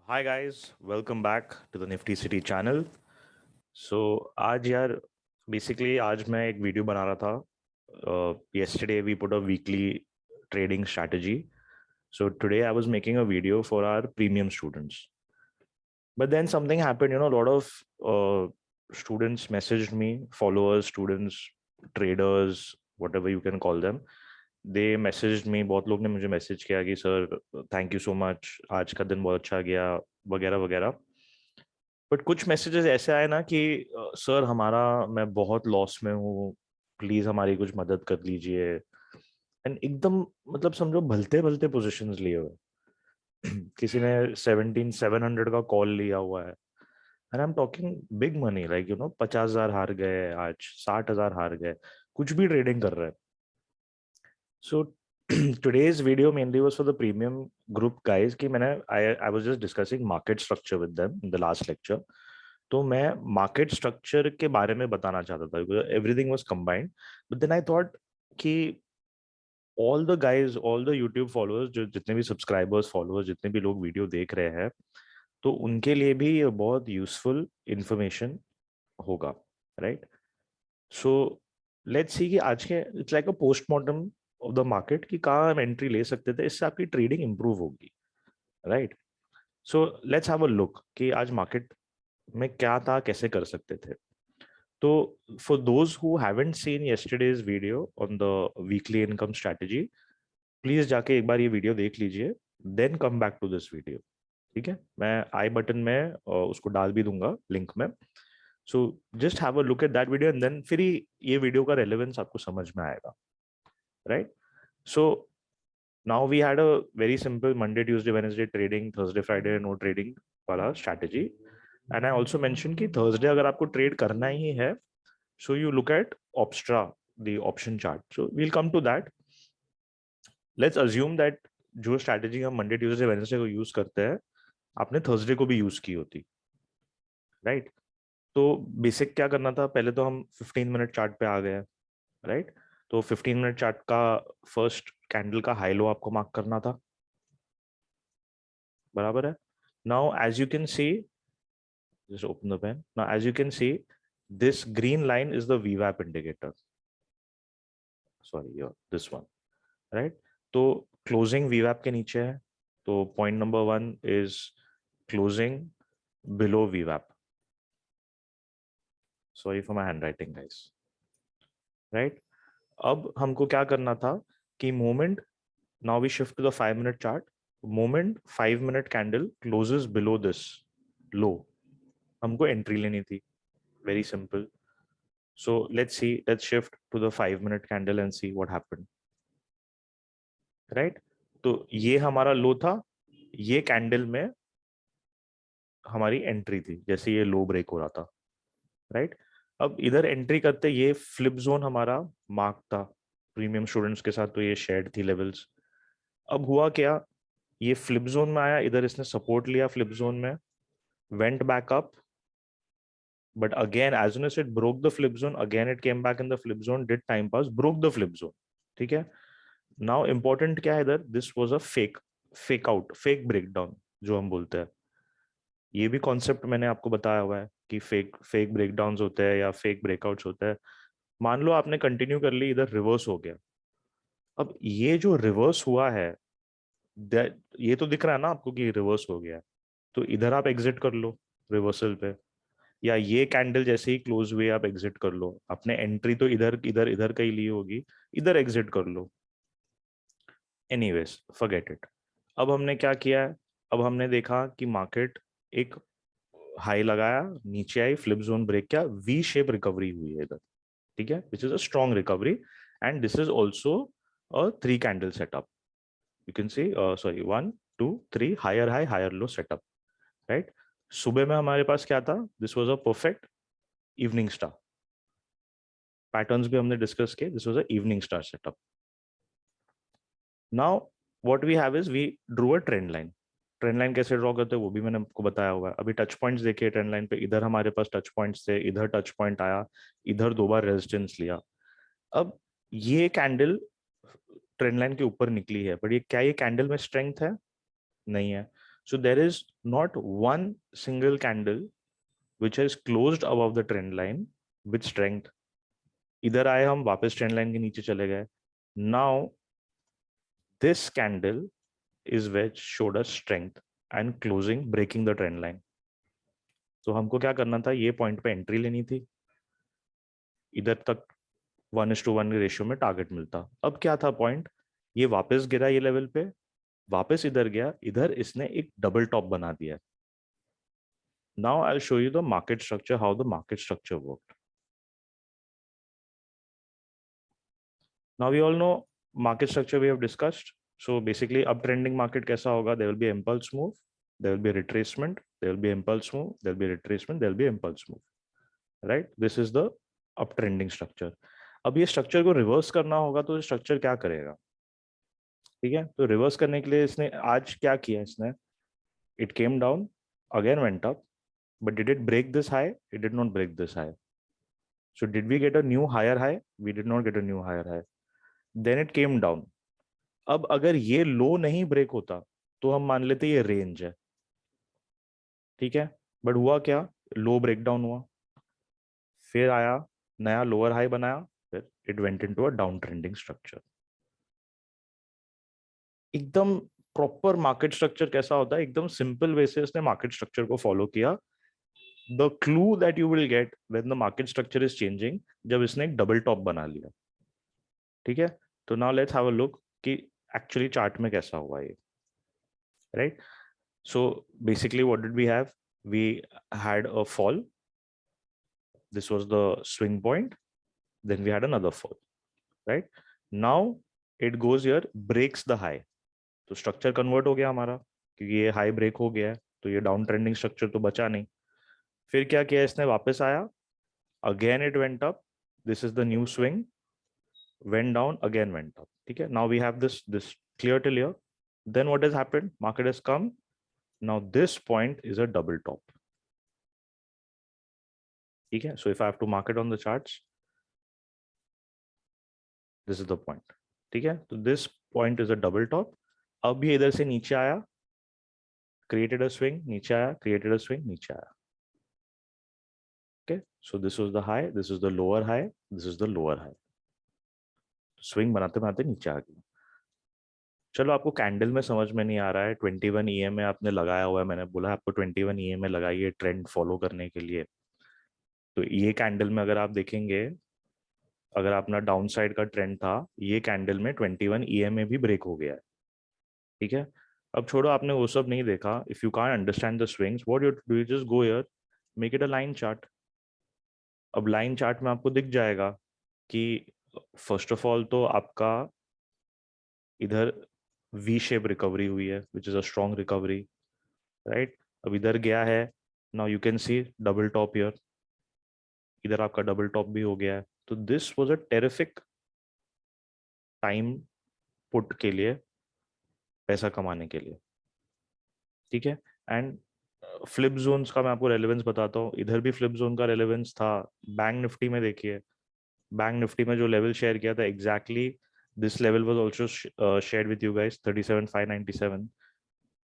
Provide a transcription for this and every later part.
Hi guys, welcome back to the Nifty City channel. So आज यार basically आज मैं एक वीडियो बना रहा था. Yesterday we put a weekly trading strategy. So today I was making a video for our premium students. But then something happened, a lot of students messaged me, followers, students, traders, whatever you can call them. They messaged me, बहुत लोग ने मुझे message किया कि sir thank you so much, आज का दिन बहुत अच्छा गया, वगैरह वगैरह. बट कुछ मैसेजेस ऐसे आए ना कि सर हमारा मैं बहुत लॉस में हूँ, प्लीज हमारी कुछ मदद कर लीजिए. एंड एकदम मतलब समझो भलते भलते पोजीशंस लिए हुए. किसी ने 17,700 का कॉल लिया हुआ है. And I am talking big money, like 50,000 हार गए, आज 60,000 हार गए, कुछ भी ट्रेडिंग कर रहे हैं. सो today's video mainly was for the premium group guys कि मैंने I was just discussing market structure with them in the last lecture. तो मैं मार्केट स्ट्रक्चर के बारे में बताना चाहता था. Everything was combined, but then I thought कि all the guys, all the YouTube followers, जो जितने भी सब्सक्राइबर्स, फॉलोअर्स, जितने भी लोग वीडियो देख रहे हैं, तो उनके लिए भी ये बहुत यूजफुल इंफॉर्मेशन होगा, राइट? सो लेट्स सी कि आज के it's like a postmortem of the market कि कहाँ हम एंट्री ले सकते थे, इससे आपकी ट्रेडिंग इंप्रूव होगी, right? So let's have a look कि आज मार्केट में क्या था, कैसे कर सकते थे. तो for those who haven't seen yesterday's video on the weekly income strategy, please जाके एक बार ये वीडियो देख लीजिए, then come back to this video. ठीक है, मैं आई बटन में उसको डाल भी दूंगा लिंक में. So just have a look at that video and then फिर ही ये वीडियो का रेलेवेंस आपको समझ में आएगा, right? So now we had a very simple Monday Tuesday Wednesday trading, Thursday Friday no trading वाला strategy. And I also mention कि थर्सडे अगर आपको ट्रेड करना ही है, so you look at Opstra, the option chart. So we'll come to that. Let's assume that जो strategy हम Monday, Tuesday, Wednesday को use करते हैं, आपने थर्सडे को भी यूज की होती, राइट? तो बेसिक क्या करना था, पहले तो हम 15 मिनट चार्ट पे आ गए, राइट? तो 15 मिनट चार्ट का फर्स्ट कैंडल का हाई लो आपको मार्क करना था, बराबर है? Now as you can see, just open the pen. Now as you can see, this green line is the VWAP indicator. Sorry, yeah, this one. Right? तो closing वीवैप के नीचे है, तो point number 1 is closing below वीवैप. Sorry for my handwriting guys, right? अब हमको क्या करना था कि moment, now we shift to the 5 minute chart. Moment 5 minute candle closes below this low, हमको एंट्री लेनी थी. Very simple. So let's see, let's shift to the 5 minute candle and see what happened, right? तो ये हमारा लो था, ये candle में हमारी एंट्री थी जैसे ये लो ब्रेक हो रहा था, राइट? अब इधर एंट्री करते ये फ्लिप जोन हमारा मार्क था प्रीमियम स्टूडेंट्स के साथ, तो ये शेयर्ड थी लेवल्स. अब हुआ क्या, ये फ्लिप जोन में आया, इधर इसने सपोर्ट लिया फ्लिप जोन में, went back up, but again as soon as it broke the flip zone, again it came back in the flip zone, did time pass, broke the flip zone. ठीक है, now important क्या है इधर, this was a fake out, fake breakdown जो हम बोलते हैं. ये भी कॉन्सेप्ट मैंने आपको बताया हुआ है कि फेक फेक ब्रेकडाउन्स होते हैं या फेक ब्रेकआउट्स होते हैं. मान लो आपने कंटिन्यू कर ली, इधर रिवर्स हो गया. अब ये जो रिवर्स हुआ है, ये तो दिख रहा है ना आपको कि रिवर्स हो गया, तो इधर आप एग्जिट कर लो रिवर्सल पे, या ये कैंडल जैसे ही क्लोज हुए आप एग्जिट कर लो. आपने एंट्री तो इधर इधर इधर कहीं ली होगी, इधर एग्जिट कर लो. Anyways forget it. अब हमने क्या किया है, अब हमने देखा कि मार्केट एक हाई लगाया, नीचे आई, फ्लिप जोन ब्रेक किया, वी शेप रिकवरी हुई है इधर. ठीक है, which is a strong recovery. And this is also a 3 candle setup. You can see, sorry, 1 2 3 higher high higher low setup, right? सुबह में हमारे पास क्या था, this was a perfect evening star. Patterns भी हमने डिस्कस किए, this was a evening star setup. Now what we have is we drew a trend line. Trend line कैसे ड्रॉ करते हैं वो भी मैंने आपको बताया हुआ है. अभी टच पॉइंट्स देखिए ट्रेंड लाइन पे, इधर हमारे पास टच पॉइंट्स थे, इधर टच पॉइंट आया, इधर 2 बार रेजिस्टेंस लिया. अब ये कैंडल ट्रेंड लाइन के ऊपर निकली है, बट ये क्या ये कैंडल में स्ट्रेंथ है? नहीं है. So there is not one single candle which has closed above the trend line with strength. इधर आए हम, वापस ट्रेंड लाइन के नीचे चले गए. Now this candle is which showed us strength and closing breaking the trend line. तो हमको क्या करना था, ये पॉइंट पे एंट्री लेनी थी, इधर तक 1:1 के रेशियो में टारगेट मिलता. अब क्या था पॉइंट, ये वापस गिरा ये लेवल पे, वापस इधर गया, इधर इसने एक डबल टॉप बना दिया. Now I will show you the market structure, how the market structure worked. Now we all know market structure we have discussed. So basically अब ट्रेंडिंग मार्केट कैसा होगा, there will be impulse move, there will be retracement, there will be impulse move, there will be retracement, there will be impulse move. Right, this is the up trending structure. अब ये structure को reverse करना होगा तो structure क्या करेगा, ठीक है. तो रिवर्स करने के लिए इसने आज क्या किया, इसने it came down, again went up, but did it break this high, it did not break this high. So did we get a new higher high, we did not get a new higher high. Then it came down. अब अगर ये लो नहीं break होता तो हम मान लेते ये रेंज है, ठीक है. बट हुआ क्या, लो ब्रेकडाउन हुआ, फिर आया नया लोअर हाई बनाया, फिर it went into a down trending structure. एकदम प्रॉपर मार्केट स्ट्रक्चर कैसा होता है, एकदम सिंपल वे से इसने मार्केट स्ट्रक्चर को फॉलो किया. The clue that you will get when the market structure is changing, जब इसने एक डबल टॉप बना लिया, ठीक है. तो now let's have a look कि एक्चुअली चार्ट में कैसा हुआ ये, right. So basically what did we have, we had a fall, this was the swing point, then we had another fall, right. Now it goes here, breaks the high, तो structure convert हो गया हमारा, क्योंकि ये high break हो गया है तो ये डाउन ट्रेंडिंग स्ट्रक्चर तो बचा नहीं. फिर क्या किया इसने, वापस आया, again it went up, this is the new swing, went down, again went up, ठीक है. Now we have this clear till here. Then what has happened, market has come, now this point is a double top, ठीक है. So if I have to mark it on the charts, this is the point, ठीक है. तो this point is a double top. अब ये इधर से नीचे आया, created a swing, नीचे आया, created a swing, नीचे आया. Okay, so this was the high, this is the lower high, this is the lower high. Swing बनाते बनाते नीचे आ गया. चलो आपको कैंडल में समझ में नहीं आ रहा है, 21 EMA आपने लगाया हुआ है, मैंने बोला आपको 21 EMA लगाइए ट्रेंड फॉलो करने के लिए. तो ये कैंडल में अगर आप देखेंगे, अगर अपना डाउन साइड का ट्रेंड था, ये कैंडल में 21 EMA भी ब्रेक हो गया है, ठीक है. अब छोड़ो, आपने वो सब नहीं देखा. If you can't understand the swings, what you do, you just go here, make it a line chart. अब लाइन चार्ट में आपको दिख जाएगा कि फर्स्ट ऑफ ऑल तो आपका इधर वी शेप रिकवरी हुई है, which is a strong recovery, right. अब इधर गया है, now you can see double top here, इधर आपका डबल टॉप भी हो गया है. तो this was a terrific time put के लिए, पैसा कमाने के लिए, ठीक है. एंड फ्लिप जोन्स का मैं आपको रेलेवेंस बताता हूँ. इधर भी फ्लिप जोन का रेलेवेंस था. बैंक निफ्टी में देखिए, बैंक निफ्टी में जो लेवल शेयर किया था, exactly this level was also shared with you guys, 37,597.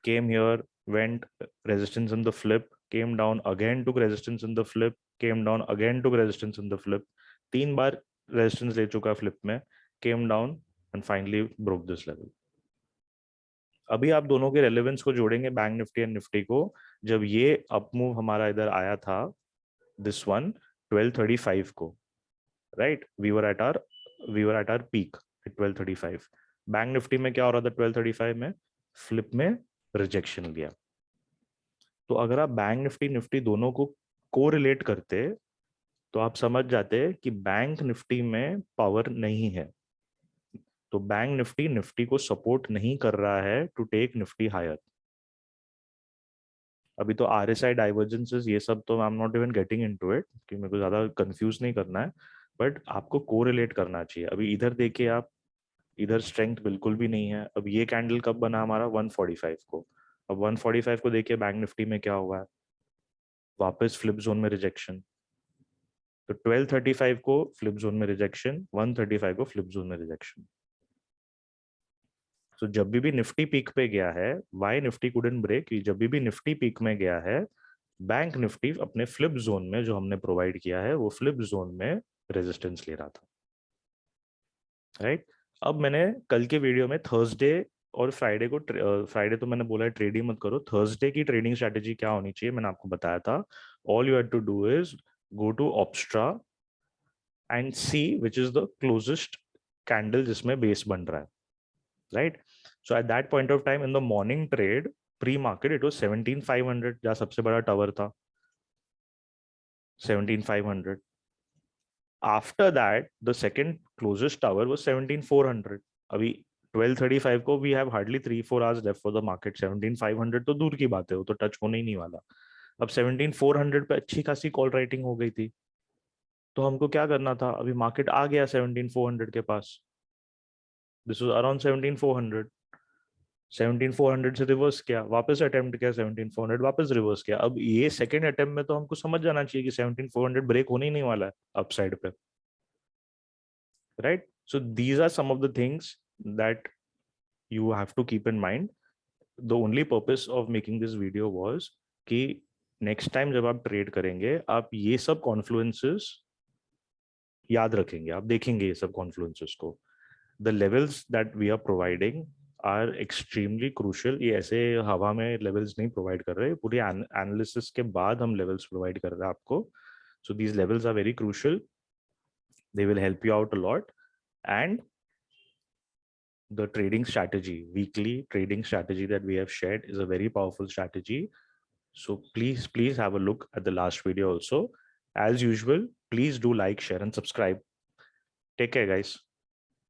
came here, went resistance in the flip, came down again, took resistance in the flip, came down again, took resistance in the flip. 3 bar resistance ले चुका है flip में, came down and finally broke this level. अभी आप दोनों के relevance को जोड़ेंगे, बैंक निफ्टी एंड निफ्टी को, जब ये अप मूव हमारा इधर आया था, दिस वन 1235 को, right. We were at our peak at 1235. Bank Nifty में क्या हो रहा था 1235 में, फ्लिप में रिजेक्शन लिया. तो अगर आप बैंक निफ्टी निफ्टी दोनों को कोरिलेट करते तो आप समझ जाते कि बैंक निफ्टी में पावर नहीं है, तो बैंक निफ्टी निफ्टी को सपोर्ट नहीं कर रहा है टू टेक निफ्टी हायर. अभी तो RSI डाइवर्जेंसेस ये सब तो I am not even getting into it, कि मेरे को ज्यादा कंफ्यूज नहीं करना है, बट आपको कोरिलेट करना चाहिए. अभी इधर देखिए आप, इधर स्ट्रेंथ बिल्कुल भी नहीं है. अब ये कैंडल कब बना हमारा, 145 को. अब 145 को देखिए बैंक निफ्टी में क्या हुआ है, वापस फ्लिप जोन में रिजेक्शन. तो 1235 को फ्लिप जोन में रिजेक्शन, 135 को फ्लिप जोन में रिजेक्शन. So जब भी निफ्टी पीक पे गया है, वाई निफ्टी कुडंट ब्रेक, जब भी निफ्टी पीक में गया है, बैंक निफ्टी अपने फ्लिप जोन में जो हमने प्रोवाइड किया है वो फ्लिप जोन में रेजिस्टेंस ले रहा था, राइट। अब मैंने कल के वीडियो में थर्सडे और फ्राइडे को, फ्राइडे तो मैंने बोला है ट्रेड ही मत करो, थर्सडे की ट्रेडिंग स्ट्रेटेजी क्या होनी चाहिए मैंने आपको बताया था। All you have to do is go to Opstra and see which is the closest candle जिसमें बेस बन रहा है, right. So at that point of time in the morning trade pre market it was 17500 जहाँ सबसे बड़ा tower था, 17500। After that the second closest tower was 17400। अभी 12:35 को we have hardly 3-4 hours left for the market, 17500 तो दूर की बात है, वो तो टच होने ही नहीं वाला। अब 17400 पे अच्छी खासी कॉल राइटिंग हो गई थी, तो हमको क्या करना था, अभी मार्केट आ गया 17400 के पास, दिस वाज अराउंड 17400, 17400 से रिवर्स किया, वापस अटेम्प्ट किया 17400, वापस रिवर्स किया। अब ये सेकंड अटेम्प्ट में तो हमको समझ जाना चाहिए कि 17400 ब्रेक होने ही नहीं वाला है अपसाइड पे, right. So these are some of the things that you have to keep in mind. The only purpose of making this video was कि next time जब आप ट्रेड करेंगे आप ये सब कॉन्फ्लुएंसेस याद रखेंगे, आप देखेंगे ये सब कॉन्फ्लुएंसेस को। The levels that we are providing are extremely crucial. ये ऐसे हवा में लेवल्स नहीं प्रोवाइड कर रहे, पूरी एनालिसिस के बाद हम लेवल्स प्रोवाइड कर रहे हैं आपको। So these levels are very crucial, they will help you out a lot. And the trading strategy, weekly trading strategy that we have shared is a very powerful strategy. So please have a look at the last video also. As usual, please do like, share and subscribe. Take care, guys.